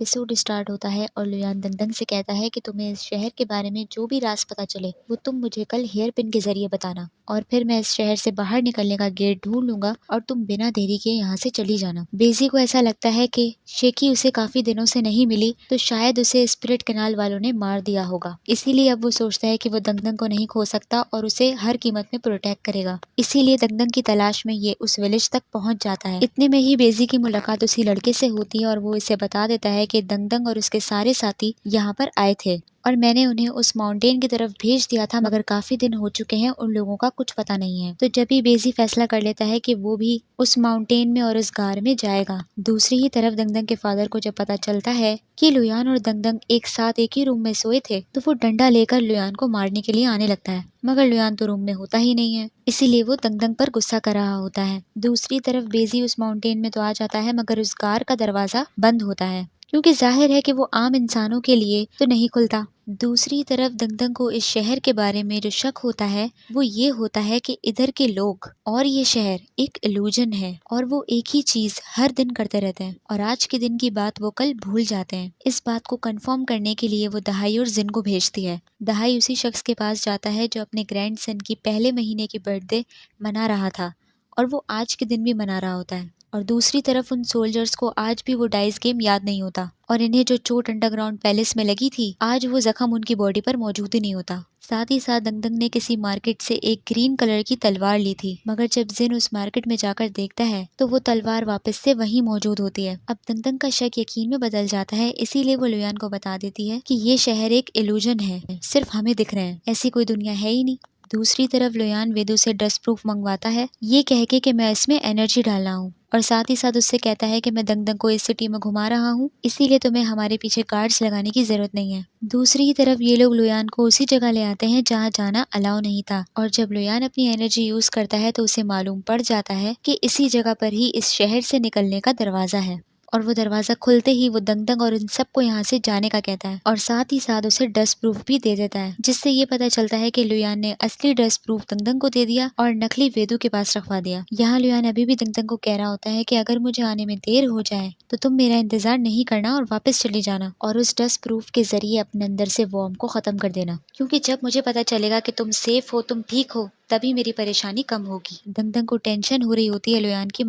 Episode start होता है और लुयान दंदन से कहता है कि तुम्हें इस शहर के बारे में जो भी राज पता चले वो तुम मुझे कल हेयर पिन के जरिए बताना, और फिर मैं इस शहर से बाहर निकलने का गेट ढूंढ लूंगा और तुम बिना देरी के यहाँ से चली जाना। बेजी को ऐसा लगता है कि शेकी उसे काफी दिनों से नहीं मिली, तो शायद उसे स्पिरिट कैनाल वालों ने मार दिया होगा। इसीलिए अब वो सोचता है कि वो दंदन को नहीं खो सकता और उसे हर कीमत में प्रोटेक्ट करेगा। इसीलिए दंदन की तलाश में ये उस विलेज तक पहुंच जाता है। इतने में ही बेजी की मुलाकात उसी लड़के से होती है और वो इसे बता देता है कि दंदन और उसके सारे साथी यहाँ पर आए थे और मैंने उन्हें उस माउंटेन की तरफ भेज दिया था, मगर काफी दिन हो चुके हैं, उन लोगों का कुछ पता नहीं है। तो जब भी बेजी फैसला कर लेता है कि वो भी उस माउंटेन में और उस गार में जाएगा। दूसरी ही तरफ दंदन के फादर को जब पता चलता है कि लुयान और दंदन एक साथ एक ही रूम में सोए थे, तो वो डंडा लेकर लुयान को मारने के लिए आने लगता है, मगर लुयान तो रूम में होता ही नहीं है, इसीलिए वो दंदन पर गुस्सा कर रहा होता है। दूसरी तरफ बेजी उस माउंटेन में तो आ जाता है, मगर उस गार का दरवाजा बंद होता है, क्योंकि जाहिर है कि वो आम इंसानों के लिए तो नहीं खुलता। दूसरी तरफ दंदन को इस शहर के बारे में जो शक होता है वो ये होता है कि इधर के लोग और ये शहर एक इल्यूजन है और वो एक ही चीज हर दिन करते रहते हैं और आज के दिन की बात वो कल भूल जाते हैं। इस बात को कंफर्म करने के लिए वो दहाई और जिन को भेजती है। दहाई उसी शख्स के पास जाता है जो अपने ग्रैंडसन की पहले महीने की बर्थडे मना रहा था और वो आज के दिन भी मना रहा होता है। और दूसरी तरफ उन सोल्जर्स को आज भी वो डाइस गेम याद नहीं होता और इन्हें जो चोट अंडरग्राउंड पैलेस में लगी थी आज वो जख्म उनकी बॉडी पर मौजूद ही नहीं होता। साथ ही साथ दंदन ने किसी मार्केट से एक ग्रीन कलर की तलवार ली थी, मगर जब जिन उस मार्केट में जाकर देखता है तो वो तलवार वापस से वहीं मौजूद होती है। अब दंदन का शक यकीन में बदल जाता है, इसीलिए वो लुयान को बता देती है कि ये शहर एक इल्यूजन है, सिर्फ हमें दिख रहे हैं, ऐसी कोई दुनिया है ही नहीं। दूसरी तरफ लुयान वेदू से डस्ट प्रूफ मंगवाता है, ये कह के कि मैं इसमें एनर्जी डालना हूँ, और साथ ही साथ उससे कहता है कि मैं दंदन को इस सिटी में घुमा रहा हूँ, इसीलिए तुम्हें हमारे पीछे गार्ड्स लगाने की जरूरत नहीं है। दूसरी ही तरफ ये लोग लुयान को उसी जगह ले आते हैं जहाँ जाना अलाउ नहीं था, और जब लुयान अपनी एनर्जी यूज करता है तो उसे मालूम पड़ जाता है कि इसी जगह पर ही इस शहर से निकलने का दरवाजा है, और वो दरवाजा खुलते ही वो दंदन और इन सबको यहाँ से जाने का कहता है और साथ ही साथ उसे डस्ट प्रूफ भी दे देता है, जिससे ये पता चलता है कि लुयान ने असली डस्ट प्रूफ दंदन को दे दिया और नकली वेदू के पास रखवा दिया। यहाँ लुयान अभी भी दंदन को कह रहा होता है कि अगर मुझे आने में देर हो जाए तो तुम मेरा इंतजार नहीं करना और वापस चली जाना और उस डस्ट प्रूफ के जरिए अपने अंदर से वॉर्म को खत्म कर देना, क्योंकि जब मुझे पता चलेगा कि तुम सेफ हो, तुम ठीक हो, तभी मेरी परेशानी कम होगी। दंदन को टेंशन हो रही होती है लुयान की,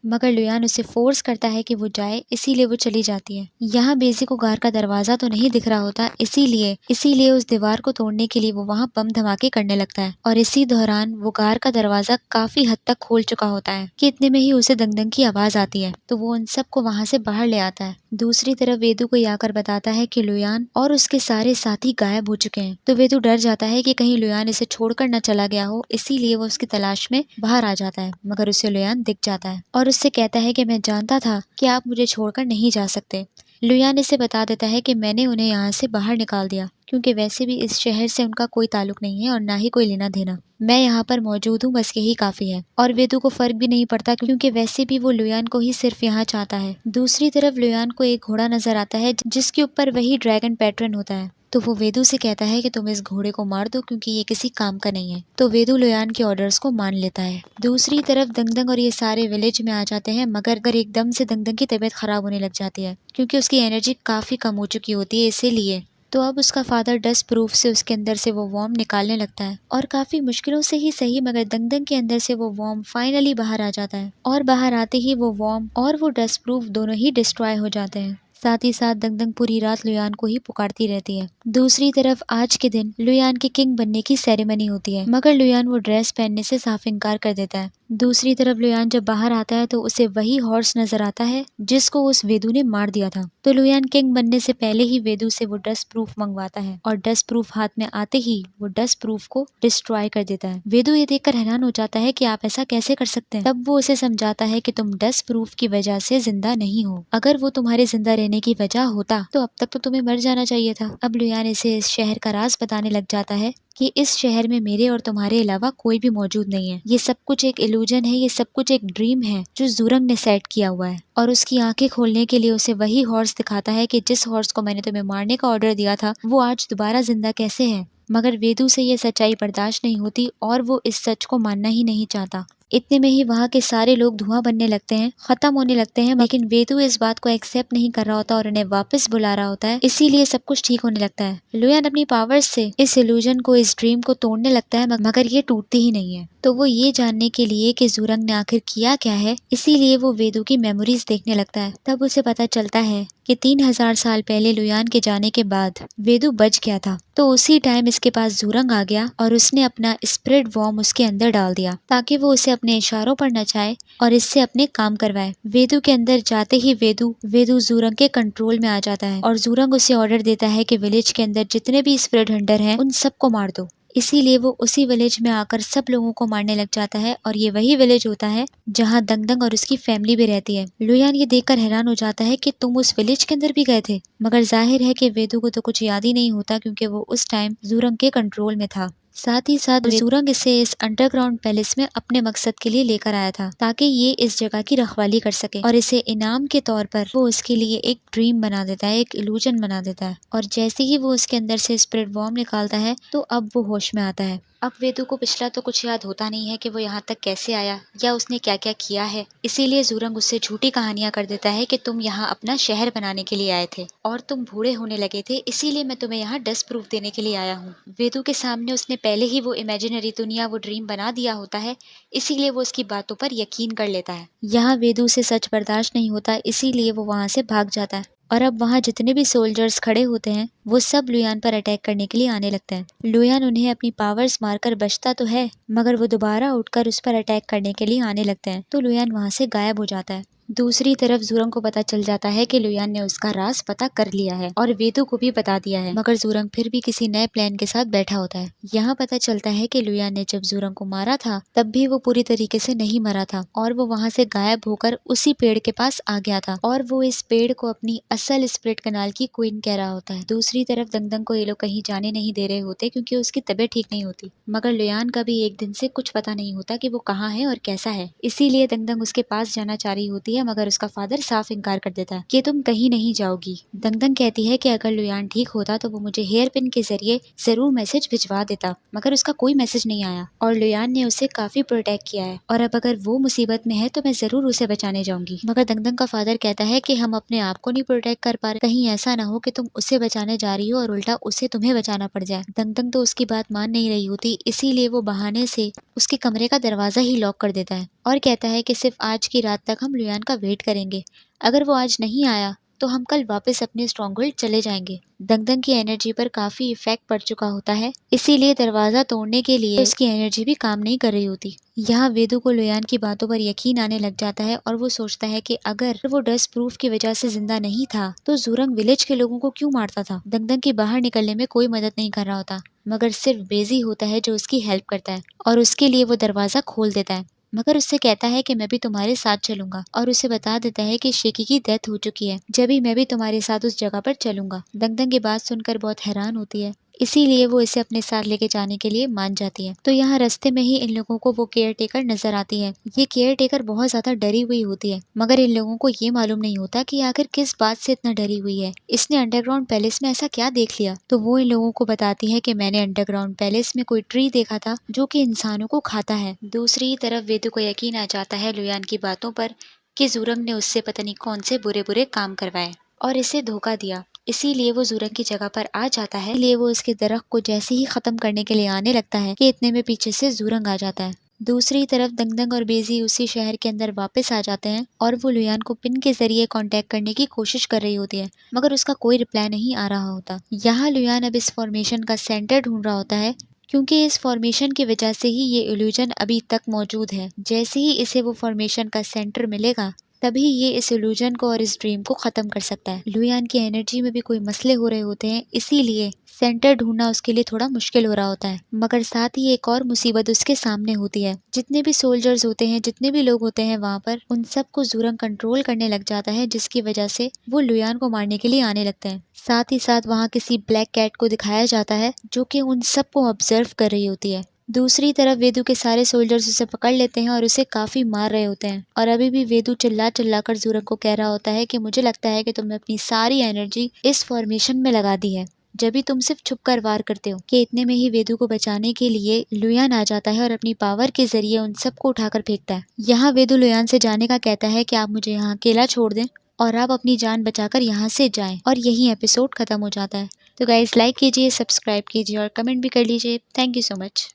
मगर लुयान उसे फोर्स करता है कि वो जाए, इसीलिए वो चली जाती है। यहाँ बेजी को गार का दरवाजा तो नहीं दिख रहा होता, इसीलिए उस दीवार को तोड़ने के लिए वो वहाँ बम धमाके करने लगता है और इसी दौरान वो गार का दरवाजा काफी हद तक खोल चुका होता है कि इतने में ही उसे दंदन की आवाज आती है, तो वो उन सबको वहाँ से बाहर ले आता है। दूसरी तरफ वेदू को आकर बताता है कि लुयान और उसके सारे साथी गायब हो चुके हैं, तो वेदू डर जाता है कि कहीं लुयान इसे छोड़कर न चला गया हो, इसीलिए वो उसकी तलाश में बाहर आ जाता है, मगर उसे लुयान दिख जाता है और उससे कहता है कि मैं जानता था कि आप मुझे छोड़कर नहीं जा सकते। लुयान इसे बता देता है कि मैंने उन्हें यहाँ से बाहर निकाल दिया, क्योंकि वैसे भी इस शहर से उनका कोई ताल्लुक नहीं है और ना ही कोई लेना देना। मैं यहाँ पर मौजूद हूँ, बस यही काफी है। और वेदू को फर्क भी नहीं पड़ता, क्योंकि वैसे भी वो लुयान को ही सिर्फ यहाँ चाहता है। दूसरी तरफ लुयान को एक घोड़ा नजर आता है जिसके ऊपर वही ड्रैगन पैटर्न होता है, तो वो वेदू से कहता है कि तुम इस घोड़े को मार दो क्योंकि ये किसी काम का नहीं है, तो वेदू लुयान के ऑर्डर्स को मान लेता है। दूसरी तरफ दंगदंग और ये सारे विलेज में आ जाते हैं, मगर एकदम से दंगदंग की तबीयत खराब होने लग जाती है क्योंकि उसकी एनर्जी काफी कम हो चुकी होती है, इसीलिए तो अब उसका फादर डस्ट प्रूफ से उसके अंदर से वो वॉर्म निकालने लगता है और काफी मुश्किलों से ही सही, मगर दंगदंग के अंदर से वो वॉर्म फाइनली बाहर आ जाता है और बाहर आते ही वो वॉर्म और वो डस्ट प्रूफ दोनों ही डिस्ट्रॉय हो जाते हैं। साथ ही साथ दंगदंग पूरी रात लुयान को ही पुकारती रहती है। दूसरी तरफ आज के दिन लुयान के किंग बनने की सेरेमनी होती है, मगर लुयान वो ड्रेस पहनने से साफ इनकार कर देता है। दूसरी तरफ लुयान जब बाहर आता है तो उसे वही हॉर्स नजर आता है जिसको उस वेदू ने मार दिया था, तो लुयान किंग बनने से पहले ही वेदू से वो डस्ट प्रूफ मंगवाता है और डस्ट प्रूफ हाथ में आते ही वो डस्ट प्रूफ को डिस्ट्रॉय कर देता है। वेदू ये देखकर हैरान हो जाता है कि आप ऐसा कैसे कर सकते हैं। तब वो उसे समझाता है कि तुम डस्ट प्रूफ की वजह से जिंदा नहीं हो, अगर वो तुम्हारे जिंदा रहने की वजह होता तो अब तक तो तुम्हें मर जाना चाहिए था। अब लुयान इसे इस शहर का राज बताने लग जाता है कि इस शहर में मेरे और तुम्हारे अलावा कोई भी मौजूद नहीं है, ये सब कुछ एक इल्यूजन है, ये सब कुछ एक ड्रीम है जो जूरंग ने सेट किया हुआ है। और उसकी आंखें खोलने के लिए उसे वही हॉर्स दिखाता है कि जिस हॉर्स को मैंने तुम्हें मारने का ऑर्डर दिया था वो आज दोबारा जिंदा कैसे है। मगर वेदू से ये सच्चाई बर्दाश्त नहीं होती और वो इस सच को मानना ही नहीं चाहता। इतने में ही वहाँ के सारे लोग धुआं बनने लगते हैं, खत्म होने लगते हैं, लेकिन वेदू इस बात को एक्सेप्ट नहीं कर रहा होता और उन्हें वापस बुला रहा होता है, इसीलिए सब कुछ ठीक होने लगता है। लुयान अपनी पावर्स से इस इल्यूजन को, इस ड्रीम को तोड़ने लगता है, मगर ये टूटती ही नहीं है। तो वो ये जानने के लिए कि जुरंग ने आखिर किया क्या है, इसीलिए वो वेदू की मेमोरीज देखने लगता है। तब उसे पता चलता है कि 3000 साल पहले लुयान के जाने के बाद वेदू बच गया था। तो उसी टाइम इसके पास जुरंग आ गया और उसने अपना स्पिरिट वॉर्म उसके अंदर डाल दिया ताकि वो उसे अपने इशारों पर नचाए और इससे अपने काम करवाए। वेदू के अंदर जाते ही वेदू जुरंग के कंट्रोल में आ जाता है और जुरंग उसे ऑर्डर देता है कि विलेज के अंदर जितने भी स्पिरिट हंटर हैं उन सबको मार दो। इसीलिए वो उसी विलेज में आकर सब लोगों को मारने लग जाता है और ये वही विलेज होता है जहाँ दंगदंग और उसकी फैमिली भी रहती है। लुयान ये देखकर हैरान हो जाता है कि तुम उस विलेज के अंदर भी गए थे, मगर जाहिर है कि वेदू को तो कुछ याद ही नहीं होता क्योंकि वो उस टाइम जुरंग के कंट्रोल में था। साथ ही साथ जुरंग इसे इस अंडरग्राउंड पैलेस में अपने मकसद के लिए लेकर आया था ताकि ये इस जगह की रखवाली कर सके और इसे इनाम के तौर पर वो उसके लिए एक ड्रीम बना देता है, एक इल्यूजन बना देता है। और जैसे ही वो उसके अंदर से स्पिरिट वॉर्म निकालता है तो अब वो होश में आता है। अब वेदू को पिछला तो कुछ याद होता नहीं है कि वो यहाँ तक कैसे आया या उसने क्या क्या किया है, इसीलिए जुरंग उससे झूठी कहानियां कर देता है कि तुम यहाँ अपना शहर बनाने के लिए आए थे और तुम बूढ़े होने लगे थे, इसीलिए मैं तुम्हें यहाँ डस्ट प्रूफ देने के लिए आया हूँ। वेदू के सामने उसने पहले ही वो इमेजिनरी दुनिया, वो ड्रीम बना दिया होता है, इसीलिए वो उसकी बातों पर यकीन कर लेता है। यहाँ वेदू से सच बर्दाश्त नहीं होता, इसीलिए वो वहाँ से भाग जाता है और अब वहाँ जितने भी सोल्जर्स खड़े होते हैं वो सब लुयान पर अटैक करने के लिए आने लगते हैं। लुयान उन्हें अपनी पावर्स मारकर बचता तो है, मगर वो दोबारा उठकर उस पर अटैक करने के लिए आने लगते हैं, तो लुयान वहाँ से गायब हो जाता है। दूसरी तरफ जुरंग को पता चल जाता है कि लुयान ने उसका राज पता कर लिया है और वेदू को भी बता दिया है, मगर जुरंग फिर भी किसी नए प्लान के साथ बैठा होता है। यहाँ पता चलता है कि लुयान ने जब जुरंग को मारा था तब भी वो पूरी तरीके से नहीं मरा था और वो वहाँ से गायब होकर उसी पेड़ के पास आ गया था और वो इस पेड़ को अपनी असल स्प्लिट कनाल की क्वीन कह रहा होता है। दूसरी तरफ दंगदंग को ये लोग कहीं जाने नहीं दे रहे होते क्योंकि उसकी तबीयत ठीक नहीं होती, मगर लुयान का भी एक दिन से कुछ पता नहीं होता कि वो कहाँ है और कैसा है, इसीलिए दंगदंग उसके पास जाना चाह रही होती है, मगर उसका फादर साफ इनकार कर देता है कि तुम कहीं नहीं जाओगी। दंगदंग कहती है कि अगर लुयान ठीक होता तो वो मुझे हेयर पिन के जरिए जरूर मैसेज भिजवा देता, मगर उसका कोई मैसेज नहीं आया और लुयान ने उसे काफी प्रोटेक्ट किया है और अब अगर वो मुसीबत में है तो मैं जरूर उसे बचाने जाऊंगी। मगर दंगदंग का फादर कहता है कि हम अपने आप को नहीं प्रोटेक्ट कर पा रहे, कहीं ऐसा ना हो कि तुम उसे बचाने जा रही हो और उल्टा उसे तुम्हें बचाना पड़ जाए। दंगदंग तो उसकी बात मान नहीं रही होती, इसीलिए वो बहाने से उसके कमरे का दरवाजा ही लॉक कर देता है और कहता है कि सिर्फ आज की रात तक हम लुयान का वेट करेंगे, अगर वो आज नहीं आया तो हम कल वापस अपने स्ट्रॉन्गहोल्ड चले जाएंगे। दंगदंग की एनर्जी पर काफी इफेक्ट पड़ चुका होता है, इसीलिए दरवाजा तोड़ने के लिए उसकी एनर्जी भी काम नहीं कर रही होती। यहाँ वेदू को लुयान की बातों पर यकीन आने लग जाता है और वो सोचता है कि अगर वो डस्ट प्रूफ की वजह से जिंदा नहीं था तो जुरंग विलेज के लोगों को क्यों मारता था। दंगदंग के बाहर निकलने में कोई मदद नहीं कर रहा होता, मगर सिर्फ बेजी होता है जो उसकी हेल्प करता है और उसके लिए वो दरवाजा खोल देता है, मगर उससे कहता है कि मैं भी तुम्हारे साथ चलूंगा और उसे बता देता है कि शेकी की डेथ हो चुकी है, जब भी मैं भी तुम्हारे साथ उस जगह पर चलूंगा। दंगदंग की बात सुनकर बहुत हैरान होती है, इसीलिए वो इसे अपने साथ लेके जाने के लिए मान जाती है। तो यहाँ रास्ते में ही इन लोगों को वो केयर टेकर नजर आती है। ये केयर टेकर बहुत ज्यादा डरी हुई होती है, मगर इन लोगों को ये मालूम नहीं होता कि आखिर किस बात से इतना डरी हुई है, इसने अंडरग्राउंड पैलेस में ऐसा क्या देख लिया। तो वो इन लोगों को बताती है कि मैंने अंडरग्राउंड पैलेस में कोई ट्री देखा था जो कि इंसानों को खाता है। दूसरी तरफ वेदू को यकीन आ जाता है लुयान की बातों पर कि जुरंग ने उससे पता नहीं कौन से बुरे बुरे काम करवाए और इसे धोखा दिया, इसीलिए वो जुरंग की जगह पर आ जाता है। इसलिए वो उसके दरख्त को जैसे ही खत्म करने के लिए आने लगता है कि इतने में पीछे से जुरंग आ जाता है। दूसरी तरफ दंगदंग और बेजी उसी शहर के अंदर वापस आ जाते हैं और वो लुयान को पिन के जरिए कांटेक्ट करने की कोशिश कर रही होती है, मगर उसका कोई रिप्लाई नहीं आ रहा होता। यहाँ लुयान अब इस फॉर्मेशन का सेंटर ढूंढ रहा होता है क्योंकि इस फॉर्मेशन की वजह से ही ये इल्यूजन अभी तक मौजूद है। जैसे ही इसे वो फॉर्मेशन का सेंटर मिलेगा तभी ये इस इल्यूजन को और इस ड्रीम को खत्म कर सकता है। लुयान की एनर्जी में भी कोई मसले हो रहे होते हैं, इसीलिए सेंटर ढूंढना उसके लिए थोड़ा मुश्किल हो रहा होता है, मगर साथ ही एक और मुसीबत उसके सामने होती है। जितने भी सोल्जर्स होते हैं, जितने भी लोग होते हैं वहाँ पर, उन सबको जुरंग कंट्रोल करने लग जाता है, जिसकी वजह से वो लुयान को मारने के लिए आने लगते हैं। साथ ही साथ वहाँ किसी ब्लैक कैट को दिखाया जाता है जो कि उन सबको ऑब्जर्व कर रही होती है। दूसरी तरफ वेदू के सारे सोल्जर्स उसे पकड़ लेते हैं और उसे काफी मार रहे होते हैं और अभी भी वेदू चिल्ला चिल्ला कर जुरंग को कह रहा होता है कि मुझे लगता है कि तुमने अपनी सारी एनर्जी इस फॉर्मेशन में लगा दी है, जब भी तुम सिर्फ छुप कर वार करते हो कि इतने में ही वेदू को बचाने के लिए लुयान आ जाता है और अपनी पावर के जरिए उन सबको उठाकर फेंकता है। यहाँ वेदू लुयान से जाने का कहता है कि आप मुझे यहाँ अकेला छोड़ दें और आप अपनी जान बचाकर यहाँ से जाएं, और यही एपिसोड खत्म हो जाता है। तो गाइस लाइक कीजिए, सब्सक्राइब कीजिए और कमेंट भी कर लीजिए। Thank you so much.